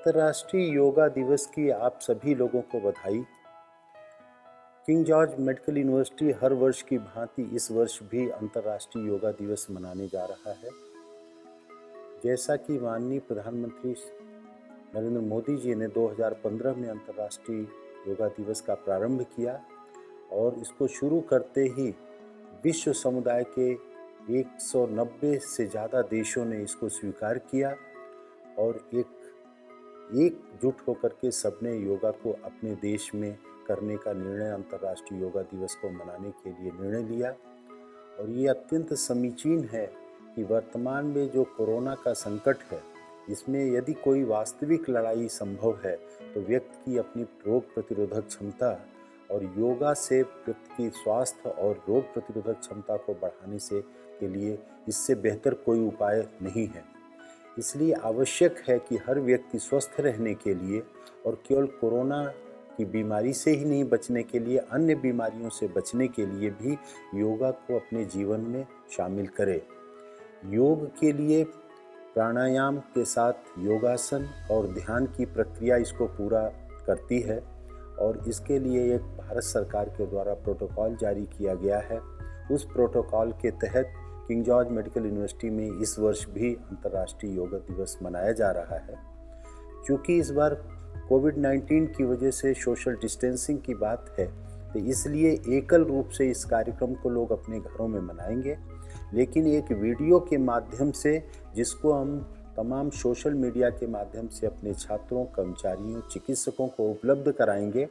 अंतर्राष्ट्रीय योगा दिवस की आप सभी लोगों को बधाई। किंग जॉर्ज मेडिकल यूनिवर्सिटी हर वर्ष की भांति इस वर्ष भी अंतर्राष्ट्रीय योगा दिवस मनाने जा रहा है। जैसा कि माननीय प्रधानमंत्री नरेंद्र मोदी जी ने 2015 में अंतर्राष्ट्रीय योगा दिवस का प्रारंभ किया और इसको शुरू करते ही विश्व समुदाय के 190 से ज़्यादा देशों ने इसको स्वीकार किया और एकजुट होकर के सबने योगा को अपने देश में करने का निर्णय अंतर्राष्ट्रीय योगा दिवस को मनाने के लिए निर्णय लिया। और ये अत्यंत समीचीन है कि वर्तमान में जो कोरोना का संकट है, इसमें यदि कोई वास्तविक लड़ाई संभव है तो व्यक्ति की अपनी रोग प्रतिरोधक क्षमता और योगा से व्यक्ति की स्वास्थ्य और रोग प्रतिरोधक क्षमता को बढ़ाने से के लिए इससे बेहतर कोई उपाय नहीं है। इसलिए आवश्यक है कि हर व्यक्ति स्वस्थ रहने के लिए और केवल कोरोना की बीमारी से ही नहीं बचने के लिए, अन्य बीमारियों से बचने के लिए भी योगा को अपने जीवन में शामिल करे। योग के लिए प्राणायाम के साथ योगासन और ध्यान की प्रक्रिया इसको पूरा करती है और इसके लिए एक भारत सरकार के द्वारा प्रोटोकॉल जारी किया गया है। उस प्रोटोकॉल के तहत किंग जॉर्ज मेडिकल यूनिवर्सिटी में इस वर्ष भी अंतर्राष्ट्रीय योगा दिवस मनाया जा रहा है। क्योंकि इस बार कोविड-19 की वजह से सोशल डिस्टेंसिंग की बात है, तो इसलिए एकल रूप से इस कार्यक्रम को लोग अपने घरों में मनाएंगे, लेकिन एक वीडियो के माध्यम से जिसको हम तमाम सोशल मीडिया के माध्यम से अपने छात्रों, कर्मचारियों, चिकित्सकों को उपलब्ध कराएंगे,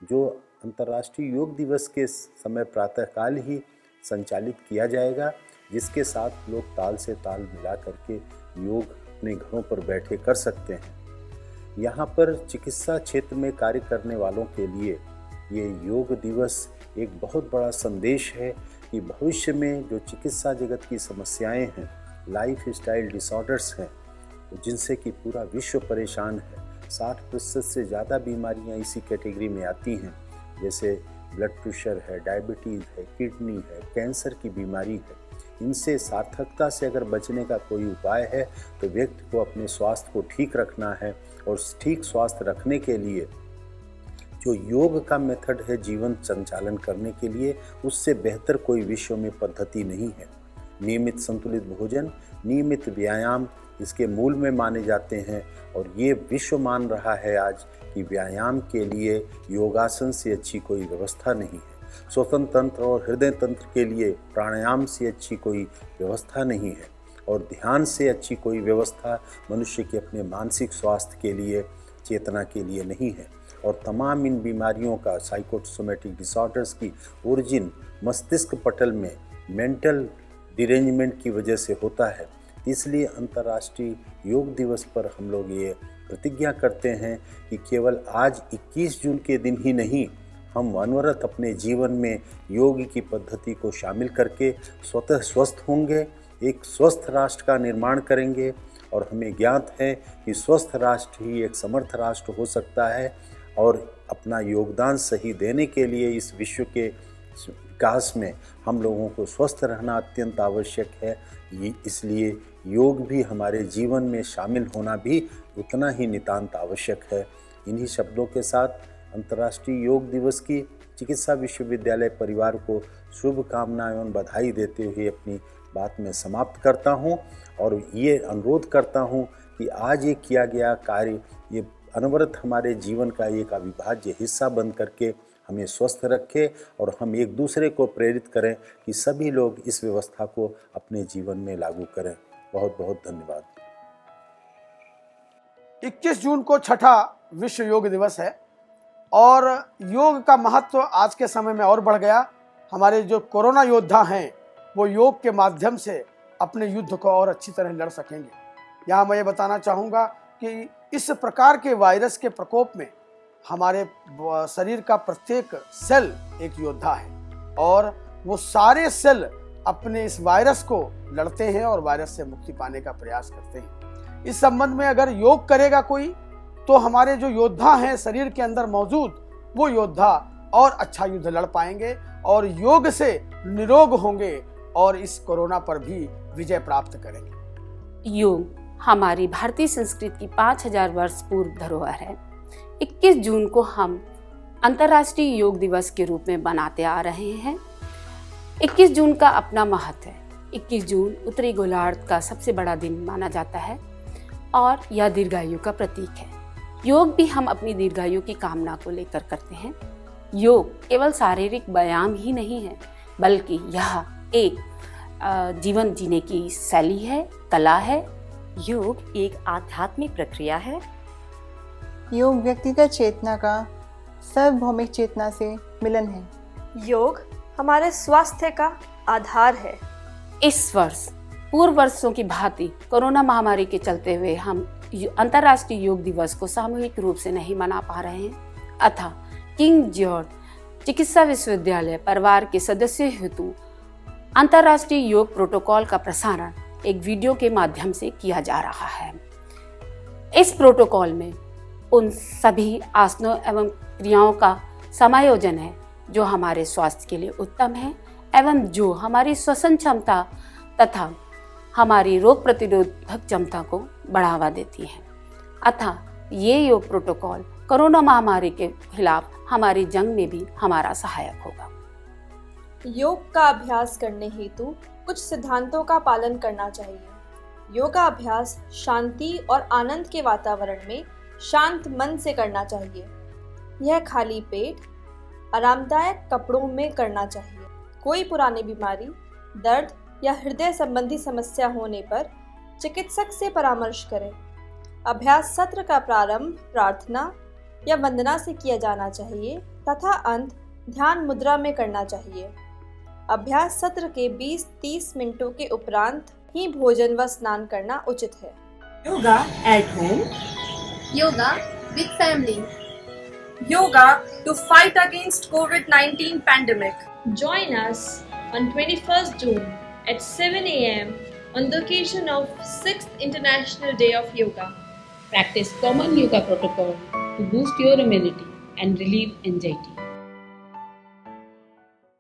जो अंतर्राष्ट्रीय योग दिवस के समय प्रातःकाल ही संचालित किया जाएगा, जिसके साथ लोग ताल से ताल मिला करके योग अपने घरों पर बैठे कर सकते हैं। यहाँ पर चिकित्सा क्षेत्र में कार्य करने वालों के लिए ये योग दिवस एक बहुत बड़ा संदेश है कि भविष्य में जो चिकित्सा जगत की समस्याएं हैं, लाइफ स्टाइल डिसऑर्डर्स हैं, जिनसे कि पूरा विश्व परेशान है, 60% से ज़्यादा बीमारियाँ इसी कैटेगरी में आती हैं, जैसे ब्लड प्रेशर है, डायबिटीज़ है, किडनी है, कैंसर की बीमारी है। इनसे सार्थकता से अगर बचने का कोई उपाय है तो व्यक्ति को अपने स्वास्थ्य को ठीक रखना है और ठीक स्वास्थ्य रखने के लिए जो योग का मेथड है जीवन संचालन करने के लिए, उससे बेहतर कोई विश्व में पद्धति नहीं है। नियमित संतुलित भोजन, नियमित व्यायाम इसके मूल में माने जाते हैं और ये विश्व मान रहा है आज कि व्यायाम के लिए योगासन से अच्छी कोई व्यवस्था नहीं है। श्वसन तंत्र और हृदय तंत्र के लिए प्राणायाम से अच्छी कोई व्यवस्था नहीं है और ध्यान से अच्छी कोई व्यवस्था मनुष्य के अपने मानसिक स्वास्थ्य के लिए, चेतना के लिए नहीं है। और तमाम इन बीमारियों का, साइकोसोमेटिक डिसऑर्डर्स की ओरिजिन मस्तिष्क पटल में मेंटल डिरेंजमेंट की वजह से होता है। इसलिए अंतर्राष्ट्रीय योग दिवस पर हम लोग ये प्रतिज्ञा करते हैं कि केवल आज 21 जून के दिन ही नहीं, हम अनवरत अपने जीवन में योग की पद्धति को शामिल करके स्वतः स्वस्थ होंगे, एक स्वस्थ राष्ट्र का निर्माण करेंगे। और हमें ज्ञात है कि स्वस्थ राष्ट्र ही एक समर्थ राष्ट्र हो सकता है और अपना योगदान सही देने के लिए इस विश्व के विकास में हम लोगों को स्वस्थ रहना अत्यंत आवश्यक है। इसलिए योग भी हमारे जीवन में शामिल होना भी उतना ही नितांत आवश्यक है। इन्हीं शब्दों के साथ अंतर्राष्ट्रीय योग दिवस की चिकित्सा विश्वविद्यालय परिवार को शुभकामनाएं एवं बधाई देते हुए अपनी बात में समाप्त करता हूं और ये अनुरोध करता हूं कि आज ये किया गया कार्य ये अनवरत हमारे जीवन का एक अविभाज्य हिस्सा बन करके हमें स्वस्थ रखे और हम एक दूसरे को प्रेरित करें कि सभी लोग इस व्यवस्था को अपने जीवन में लागू करें। बहुत बहुत धन्यवाद। 21 जून को छठा विश्व योग दिवस है और योग का महत्व आज के समय में और बढ़ गया। हमारे जो कोरोना योद्धा हैं वो योग के माध्यम से अपने युद्ध को और अच्छी तरह लड़ सकेंगे। यहाँ मैं ये बताना चाहूँगा कि इस प्रकार के वायरस के प्रकोप में हमारे शरीर का प्रत्येक सेल एक योद्धा है और वो सारे सेल अपने इस वायरस को लड़ते हैं और वायरस से मुक्ति पाने का प्रयास करते हैं। इस संबंध में अगर योग करेगा कोई तो हमारे जो योद्धा हैं शरीर के अंदर मौजूद, वो योद्धा और अच्छा युद्ध लड़ पाएंगे और योग से निरोग होंगे और इस कोरोना पर भी विजय प्राप्त करेंगे। योग हमारी भारतीय संस्कृति की 5000 वर्ष पूर्व धरोहर है। 21 जून को हम अंतर्राष्ट्रीय योग दिवस के रूप में मनाते आ रहे हैं। 21 जून का अपना महत्व है। 21 जून उत्तरी गोलार्ध का सबसे बड़ा दिन माना जाता है और यह दीर्घायु का प्रतीक है। योग भी हम अपनी दीर्घायु की कामना को लेकर करते हैं। योग केवल शारीरिक व्यायाम ही नहीं है, बल्कि यह एक जीवन जीने की शैली है, कला है। योग एक आध्यात्मिक प्रक्रिया है। योग व्यक्तिगत चेतना का सार्वभौमिक चेतना से मिलन है। योग हमारे स्वास्थ्य का आधार है। इस वर्ष पूर्व वर्षों की भांति कोरोना महामारी के चलते हुए हम अंतर्राष्ट्रीय योग दिवस को सामूहिक रूप से नहीं मना पा रहे हैं। अतः किंग जॉर्ज चिकित्सा विश्वविद्यालय परिवार के सदस्यों हेतु अंतर्राष्ट्रीय योग प्रोटोकॉल का प्रसारण एक वीडियो के माध्यम से किया जा रहा है। इस प्रोटोकॉल में उन सभी आसनों एवं क्रियाओं का समायोजन है जो हमारे स्वास्थ्य के लिए उत्तम है एवं जो हमारी श्वसन क्षमता तथा हमारी रोग प्रतिरोधक क्षमता को बढ़ावा देती है। अतः ये योग प्रोटोकॉल कोरोना महामारी के खिलाफ हमारी जंग में भी हमारा सहायक होगा। योग का अभ्यास करने हेतु कुछ सिद्धांतों का पालन करना चाहिए। योगाभ्यास शांति और आनंद के वातावरण में शांत मन से करना चाहिए। यह खाली पेट आरामदायक कपड़ों में करना चाहिए। कोई पुरानी बीमारी, दर्द या हृदय संबंधी समस्या होने पर चिकित्सक से परामर्श करें। अभ्यास सत्र का प्रारंभ प्रार्थना या वंदना से किया जाना चाहिए तथा अंत ध्यान मुद्रा में करना चाहिए। अभ्यास सत्र के 20-30 मिनटों के उपरांत ही भोजन व स्नान करना उचित है। Yoga at home, yoga with family, Yoga to fight against COVID-19 pandemic. Join us on 21st June at 7 a.m. on the occasion of 6th International Day of Yoga. Practice common yoga protocol to boost your immunity and relieve anxiety.